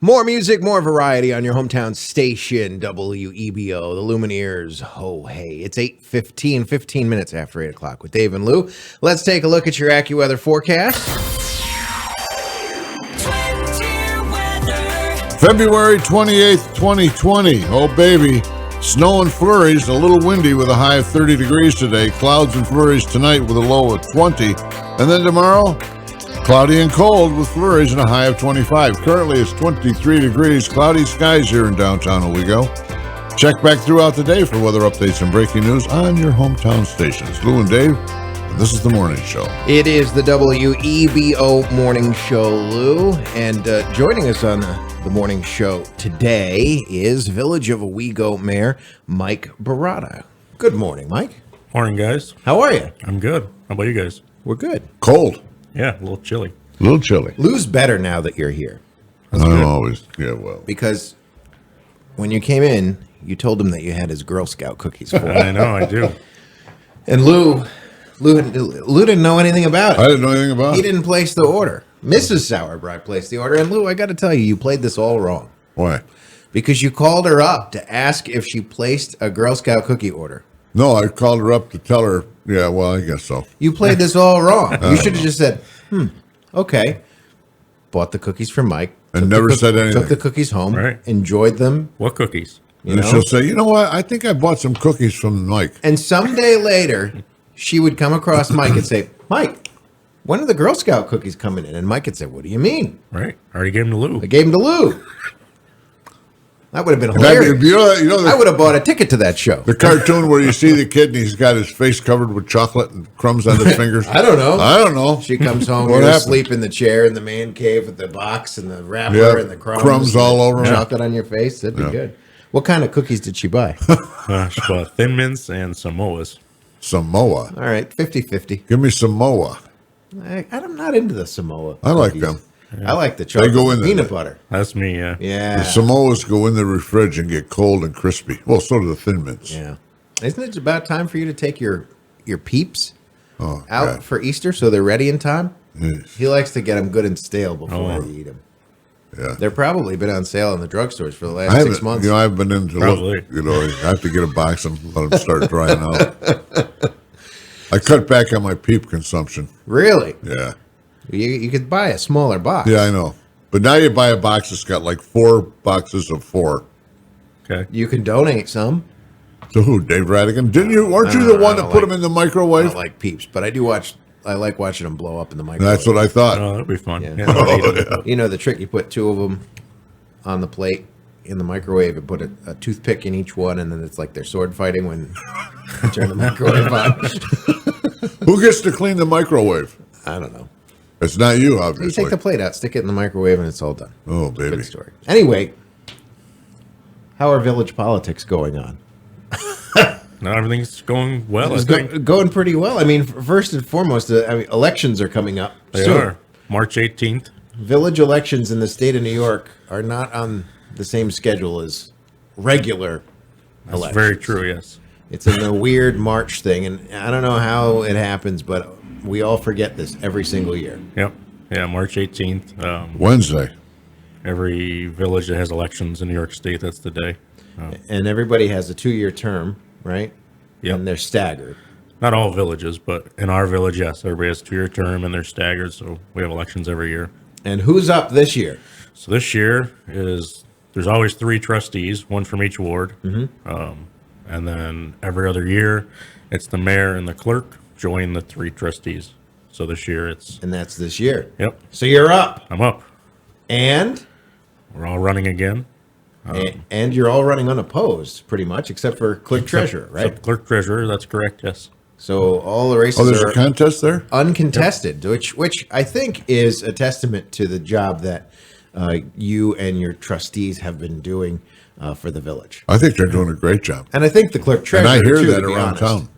More music, more variety on your hometown station, WEBO, the Lumineers. Oh, hey, it's 8:15, 15 minutes after 8 o'clock with Dave and Lew. Let's take a look at your AccuWeather forecast. February 28th, 2020. Oh, baby. Snow and flurries, a little windy with a high of 30 degrees today. Clouds and flurries tonight with a low of 20. And then tomorrow, cloudy and cold with flurries and a high of 25. Currently, it's 23 degrees, cloudy skies here in downtown Owego. Check back throughout the day for weather updates and breaking news on your hometown stations. Lou and Dave, and this is the morning show. It is the WEBO Morning Show, Lou. And joining us on the morning show today is Village of Owego Mayor Mike Baratta. Good morning, Mike. Morning, guys. How are you? I'm good. How about you guys? We're good. Cold. Yeah, a little chilly. A little chilly. Lou's better now that you're here. I'm always, well. Because when you came in, you told him that you had his Girl Scout cookies for him. I know, I do. And Lou didn't know anything about it. I didn't know anything about it. He didn't place the order. Mrs. Sauerbrei placed the order. And Lou, I got to tell you, you played this all wrong. Why? Because you called her up to ask if she placed a Girl Scout cookie order. No, I called her up to tell her, yeah, well, I guess so. You played this all wrong. You should have just said, okay. Bought the cookies for Mike. And never said anything. Took the cookies home. Right. Enjoyed them. What cookies? And she'll say, you know what? I think I bought some cookies from Mike. And someday later, she would come across Mike and say, Mike, when are the Girl Scout cookies coming in? And Mike would say, what do you mean? Right. I already gave him to Lou. I gave them to Lou. That would have been hilarious. I would have bought a ticket to that show. The cartoon where you see the kid and he's got his face covered with chocolate and crumbs on his fingers. I don't know. She comes home, you're asleep in the chair in the man cave with the box and the wrapper and the crumbs all over. Chocolate on your face. That'd be good. What kind of cookies did she buy? She bought Thin Mints and Samoas. Samoa. All right, 50-50. Give me Samoa. I'm not into the Samoa. I like cookies. them. Yeah. I like the chocolate They go in peanut butter. That's me, yeah. Yeah. The Samoas go in the fridge and get cold and crispy. Well, so do the Thin Mints. Yeah. Isn't it about time for you to take your peeps out God. for Easter so they're ready in time? Yes. He likes to get them good and stale before he eat them. Yeah. They're probably been on sale in the drugstores for the last 6 months. I've been in to look. I have to get a box and let them start drying out. I cut back on my peep consumption. Really? Yeah. You could buy a smaller box. Yeah, I know. But now you buy a box that's got like 4 boxes of 4. Okay. You can donate some. To who? Dave Radigan? Weren't you the one that put them in the microwave? I don't like peeps, but I like watching them blow up in the microwave. That's what I thought. Oh, that'd be fun. Yeah. Yeah. You know the trick? You put 2 of them on the plate in the microwave and put a toothpick in each one, and then it's like they're sword fighting when you turn the microwave on. Who gets to clean the microwave? I don't know. It's not you, You obviously. take the plate out, stick it in the microwave, and it's all done. Oh, baby. Good story. Anyway, how are village politics going on? Now everything's going well, I It's think. going pretty well. I mean, first and foremost, elections are coming up. They soon. are. March 18th. Village elections in the state of New York are not on the same schedule as regular That's elections. very true, yes. It's in the weird March thing, and I don't know how it happens, but we all forget this every single year. Yep. Yeah, March 18th. Wednesday. Every village that has elections in New York State, that's the day. And everybody has a 2-year term, right? Yep. And they're staggered. Not all villages, but in our village, yes, everybody has a 2-year term and they're staggered, so we have elections every year. And who's up this year? So this year there's always 3 trustees, one from each ward. Mm-hmm. And then every other year, it's the mayor and the clerk join the 3 trustees. So this year And that's this year. Yep. So you're up. I'm up. And We're all running again. and you're all running unopposed, pretty much, except for clerk treasurer, right? Except clerk treasurer, that's correct, yes. So all the races There's are a contest there? uncontested, which I think is a testament to the job that you and your trustees have been doing for the village. I think they're doing a great job. And I think the clerk treasurer, And I hear too, that to be around honest. town.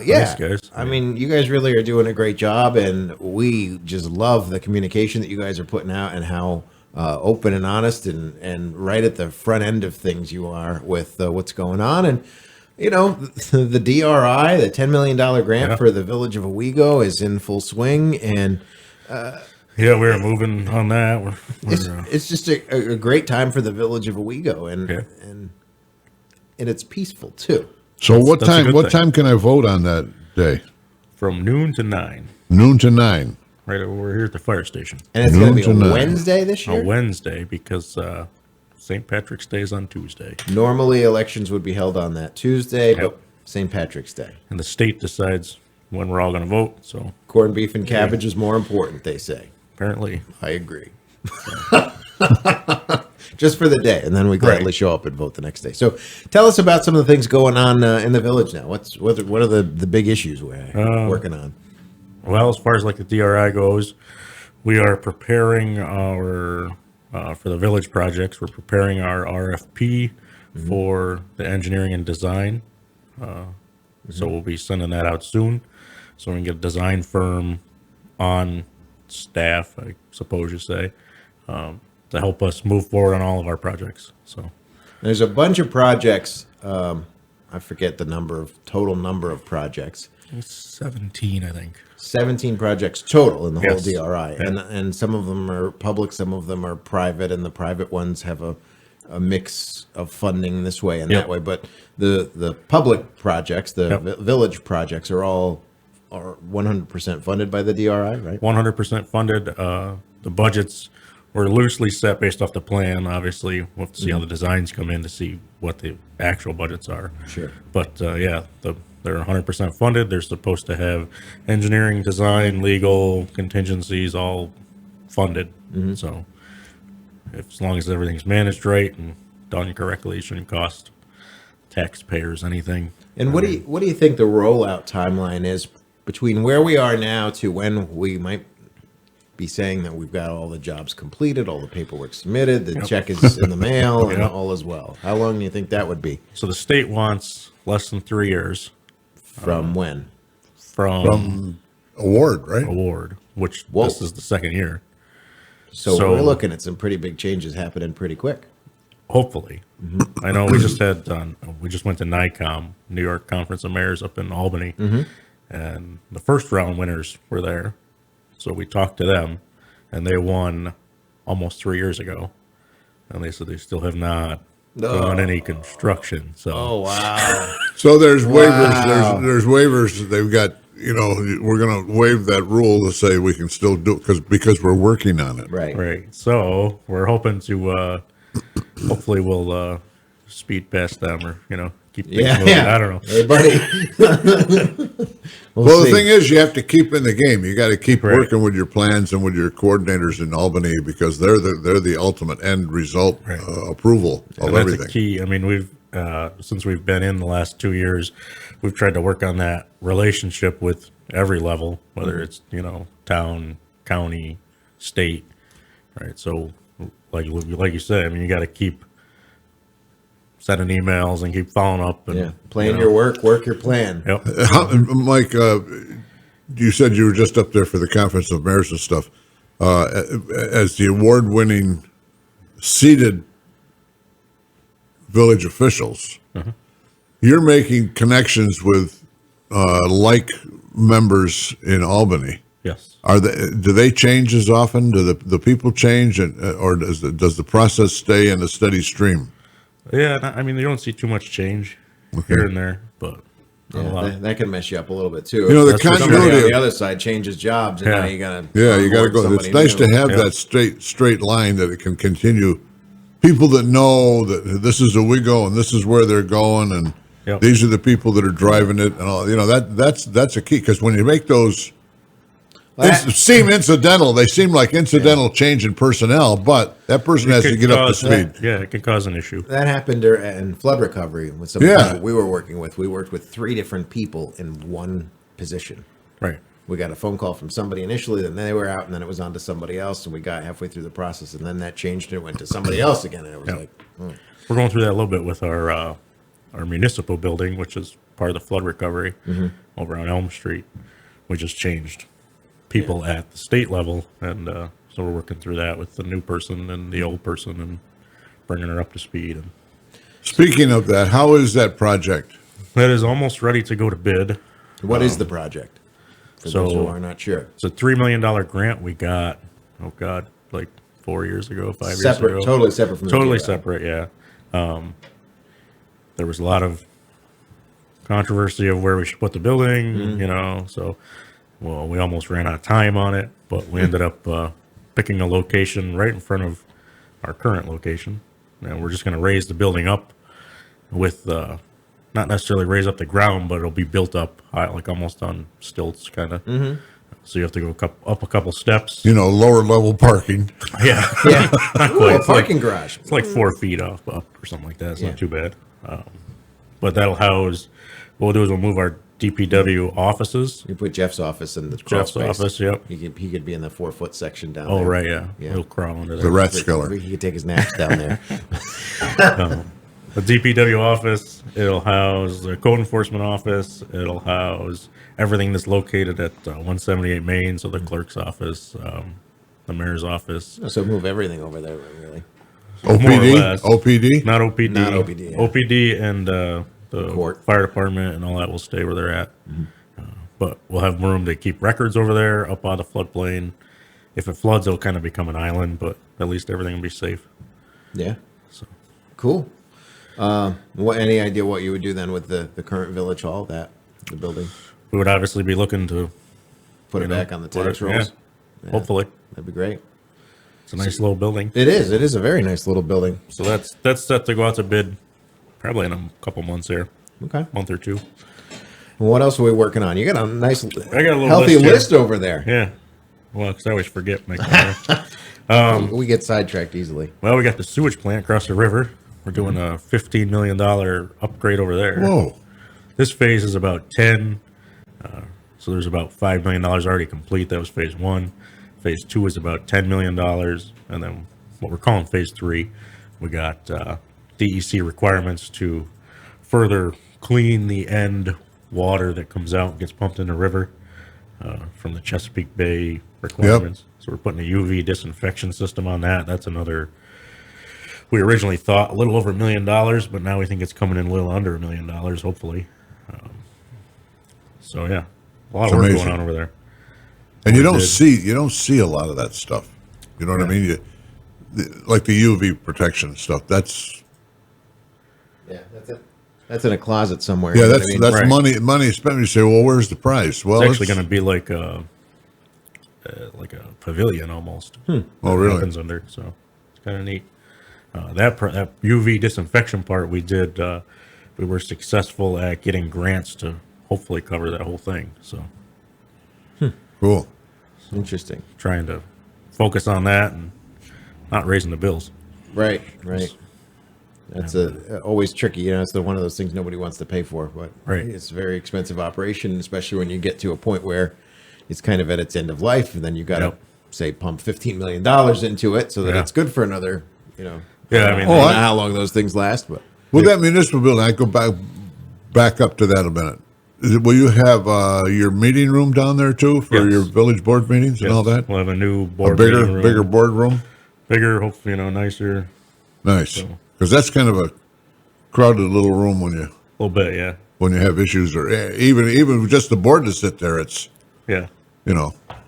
Yeah, Thanks, guys. I mean, you guys really are doing a great job, and we just love the communication that you guys are putting out and how open and honest and right at the front end of things you are with what's going on. And you know, the DRI, the $10 million grant for the village of Owego, is in full swing, and Yeah, we're moving on that. It's just a great time for the village of Owego, Yeah. and it's peaceful too. So That's a good what thing. time can I vote on that day? From noon to 9. Noon to 9. Right over here at the fire station. And it's going Noon to be to a 9. Wednesday this year. On Wednesday because St. Patrick's Day is on Tuesday. Normally, elections would be held on that Tuesday, but Yep. St. Patrick's Day. And the state decides when we're all going to vote. So Corned beef and cabbage is more important, they say. apparently, I agree. Just for the day, and then we gladly Right. show up and vote the next day. So, tell us about some of the things going on in the village now. What are the big issues we're working on? well, as far as like the DRI goes, we are preparing our, for the village projects, we're preparing our RFP for the engineering and design. So we'll be sending that out soon. So we can get a design firm on staff, I suppose you say, to help us move forward on all of our projects. So There's a bunch of projects. I forget the total number of projects. it's 17, I think. 17 projects total in the whole Yes. DRI, and some of them are public, some of them are private, and the private ones have a mix of funding this way and Yep. that way. But the public projects, the Yep. village projects, are 100% funded by the DRI, right? 100% funded. The budgets were loosely set based off the plan. Obviously, we'll have to see how the designs come in to see what the actual budgets are. Sure. But yeah, they're 100% funded. They're supposed to have engineering, design, legal, contingencies all funded. So as long as everything's managed right and done correctly, it shouldn't cost taxpayers anything. And what do you think the rollout timeline is between where we are now to when we might be saying that we've got all the jobs completed, all the paperwork submitted, the check is in the mail, and Yep. all is well? How long do you think that would be? So the state wants less than 3 years From when? from Award, right? award, which Whoa. this is the second year. So, So- we're looking at some pretty big changes happening pretty quick. Hopefully. I know we just went to NICOM, New York Conference of Mayors up in Albany, and the first round winners were there. So we talked to them, and they won almost 3 years ago, and they said they still have not done any construction. So Oh wow! So there's Wow. waivers. There's waivers. They've got. We're going to waive that rule to say we can still do it because we're working on it. Right. right. So we're hoping to hopefully we'll speed past them or keep things Yeah, moving. yeah. I don't know. Hey, buddy. Well, see. the thing is, you have to keep in the game. You got to keep Right. working with your plans and with your coordinators in Albany because they're the ultimate end result Right. approval of And that's everything. a key. I mean, we've since we've been in the last 2 years, we've tried to work on that relationship with every level, whether it's town, county, state, right? So, like you said, I mean, you got to keep sending emails and keep following up. And, Yeah, plan your work your plan. Yep. Mike, you said you were just up there for the Conference of Mayors and stuff. As the award-winning seated village officials, you're making connections with like members in Albany. Yes. Do they change as often? Do the people change, or does the process stay in a steady stream? Yeah. I mean, you don't see too much change here and there, but not a Yeah, lot. that can mess you up a little bit too. You know, the If somebody continuity on of- the other side changes jobs, and Yeah. now you gotta Yeah, you got to onboard go. It's somebody nice new. to have Yeah. that straight line that it can continue. People that know that this is Owego and this is where they're going, and Yep. these are the people that are driving it, and all. That's a key because when you make those seem incidental, they seem like incidental change in personnel, but that person has to Could get up to cause- speed. Yeah, it can cause an issue. That happened in flood recovery with some Yeah. people we were working with. We worked with 3 different people in one position. Right. We got a phone call from somebody initially, then they were out, and then it was on to somebody else, and we got halfway through the process, and then that changed and it went to somebody else again, and it was Yeah. like, We're going through that a little bit with our municipal building, which is part of the flood recovery over on Elm Street. We just changed people at the state level, and so we're working through that with the new person and the old person and bringing her up to speed. And Speaking of that, how is that project? that is almost ready to go to bid. what is the project? For so- those who are not sure. It's a $3 million grant we got oh God, like 4 years ago, 5 years Separate, ago. totally separate from Totally the separate, yeah. There was a lot of controversy of where we should put the building, you know, so, well, we almost ran out of time on it, but we ended up picking a location right in front of our current location. And we're just going to raise the building up with, not necessarily raise up the ground, but it'll be built up high, like almost on stilts, kind of. So you have to go up a couple steps. You know, lower level parking. Yeah, Yeah. not Ooh, quite. a It's like, parking garage. it's like 4 feet up or something like that. It's Yeah. not too bad. But that'll house. What we'll do is we'll move our DPW offices. You put Jeff's office in the crawl Jeff's space. office, yep. He could be in the 4-foot section down Oh, there. right, yeah. Yeah. He'll crawl under The there. rat skiller. He could take his naps down there. The DPW office, it'll house the code enforcement office. It'll house everything that's located at 178 Main, so the clerk's office, the mayor's office. So move everything over there, really. More or OPD? less. OPD? Not OPD. Not OPD, yeah. OPD and the Court. fire department and all that will stay where they're at. But we'll have room to keep records over there up on the floodplain. If it floods, it'll kind of become an island, but at least everything will be safe. Yeah. So Cool. Any idea what you would do then with the current village hall, the building? we would obviously be looking to Put it know, back on the put tax it- rolls? yeah, hopefully. That'd be great. It's a nice little building. It is. It is a very nice little building. So that's set to go out to bid probably in a couple months here, Okay. month or two. What else are we working on? You got a nice, I got a little healthy list here. list over there. Yeah. Well, because I always forget my camera. We get sidetracked easily. Well, we got the sewage plant across the river. We're doing a $15 million upgrade over there. Whoa. This phase is about 10. So there's about $5 million already complete. That was phase 1. Phase 2 is about $10 million. And then what we're calling phase 3, we got DEC requirements to further clean the end water that comes out and gets pumped in the river from the Chesapeake Bay requirements. So we're putting a UV disinfection system on that. That's another. We originally thought a little over $1 million, but now we think it's coming in a little under $1 million, hopefully. So yeah, a lot It's of work amazing. going on over there. And you don't did. see a lot of that stuff. You know what I mean? Like the UV protection stuff. That's Yeah, that's it. That's in a closet somewhere. yeah, you know that's what I mean? that's Right. money spent. You say, well, where's the price? Well, It's actually going to be like a pavilion almost. Oh, It really? happens under, so it's kind of neat. That UV disinfection part we did. We were successful at getting grants to hopefully cover that whole thing. So Cool. Interesting. trying to focus on that and not raising the bills. Right. That's always tricky. You know, it's one of those things nobody wants to pay for, but Right. it's a very expensive operation, especially when you get to a point where it's kind of at its end of life, and then you got to Yep. say pump $15 million into it so that Yeah. it's good for another. You know. Yeah, I don't mean, know Oh, how long those things last, but With that municipal building, I go back up to that a minute. Will you have your meeting room down there too for Yes. your village board meetings and all that? We'll have a new A board meeting room. bigger board room. Bigger, hopefully, nicer. Nice, because that's kind of a crowded little room when A little bit, yeah. you have issues or even just the board to sit there. It's Yeah.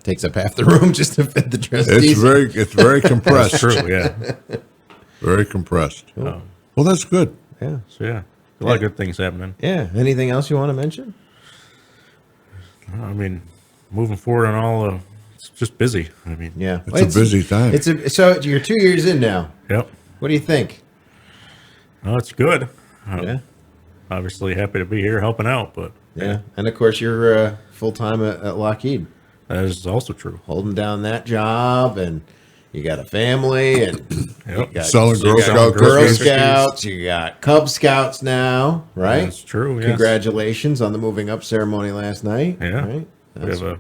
takes up half the room just to fit the trustees. it's very compressed. True, yeah. Very compressed. Well, that's good. Yeah. So, yeah. A lot of good things happening. Yeah. Anything else you want to mention? I mean, moving forward on all, it's just busy. I mean, Yeah. It's a busy time. So you're 2 years in now. Yep. What do you think? No, it's good. Yeah. Obviously happy to be here helping out, but Yeah. And of course, you're full time at Lockheed, that is also true. holding down that job, and you got a family, and Yep. you got, Selling you Girl got Scout Girl cookies. Scouts, you got Cub Scouts now, right? That's true. Yes. Congratulations on the moving up ceremony last night. Yeah. Right? We have a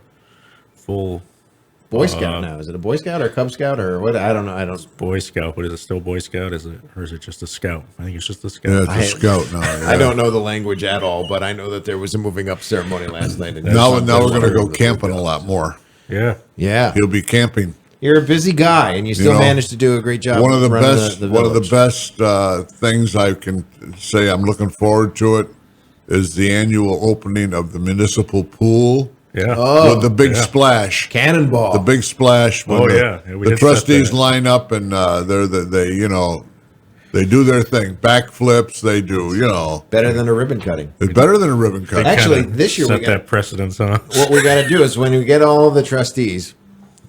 full Boy Scout now. Is it a Boy Scout or Cub Scout or what? I don't know. I don't. Boy Scout, but is it still Boy Scout? Or is it just a Scout? I think it's just a Scout. Yeah, it's a I- scout now. I don't know the language at all, but I know that there was a moving up ceremony last night. And Now we're something going to go wonderful. camping a lot more. Yeah. Yeah, You'll be camping. you're a busy guy, and you still know, managed to do a great job. One of the running best things I can say I'm looking forward to it is the annual opening of the municipal pool Yeah. Oh, with the big splash. Cannonball. The big splash. When Oh, the, yeah. Yeah, we the did set trustees that. line up and they do their thing. Backflips. They do. Better than a ribbon cutting. It's better than a ribbon cut. Actually, Kinda this year we set got that precedence, huh? what we got to do is when we get all the trustees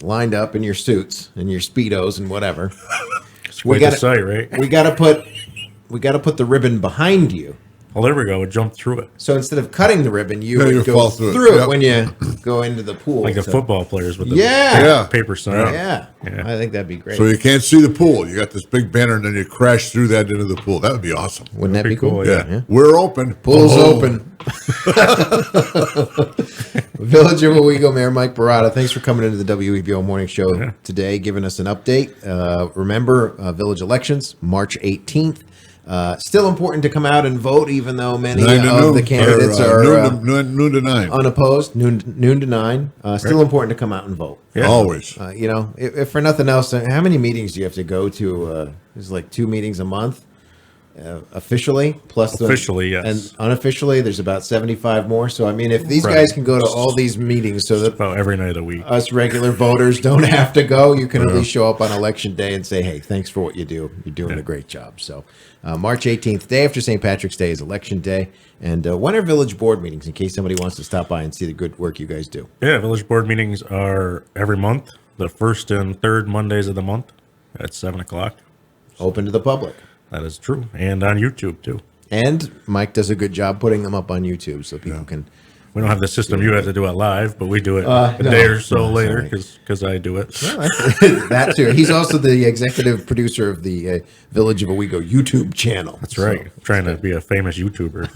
lined up in your suits and your speedos and whatever, Quite the sight, right? we got to put the ribbon behind you. Well, there we go. We jumped through it. So instead of cutting the ribbon, you Yeah, would you go fall through through it it. Yep. when you go into the pool. Like the So- football players with the Yeah. paper sign. Yeah. Yeah. I think that'd be great. So you can't see the pool. You got this big banner, and then you crash through that into the pool. That would be awesome. Wouldn't that be Pretty cool? cool, Yeah. Yeah. We're open. Pool's Oh. open. Village of Owego Mayor Mike Baratta, thanks for coming into the WEBO Morning Show today, giving us an update. Remember, village elections, March 18th. Still important to come out and vote, even though many 9 to of noon, the candidates or, are noon to 9. unopposed, noon to 9. Still important to come out and vote. Yeah. Always. If for nothing else, how many meetings do you have to go to? There's like 2 meetings a month. Officially, plus Officially, yes. and unofficially, there's about 75 more. So I mean, if these Right. guys can go to all these meetings, so that About every night of the week. us regular voters don't have to go, you can at least show up on election day and say, "Hey, thanks for what you do. You're doing a great job." So, March 18th, day after St. Patrick's Day, is election day, and when are village board meetings? In case somebody wants to stop by and see the good work you guys do. Yeah, village board meetings are every month, the first and third Mondays of the month at 7 o'clock. Open to the public. That is true. And on YouTube, too. And Mike does a good job putting them up on YouTube so people can. We don't have the system you have to do it live, but we do it a no. day or so No, later sorry. because I do it. That too. He's also the executive producer of the Village of Owego YouTube channel. That's right. I'm trying to be a famous YouTuber.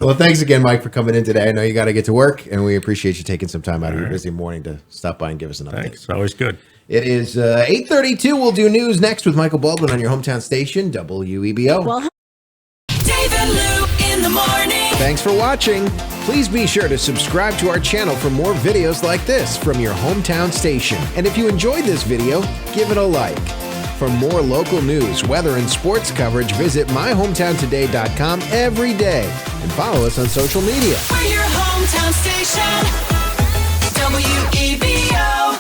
Well, thanks again, Mike, for coming in today. I know you got to get to work, and we appreciate you taking some time out of your busy morning to stop by and give us an update. Thanks. Always good. It is 8:32. We'll do news next with Michael Baldwin on your hometown station, WEBO. Well, Dave and Lew in the morning. Thanks for watching. Please be sure to subscribe to our channel for more videos like this from your hometown station. And if you enjoyed this video, give it a like. For more local news, weather, and sports coverage, visit myhometowntoday.com every day and follow us on social media. We're your hometown station. WEBO.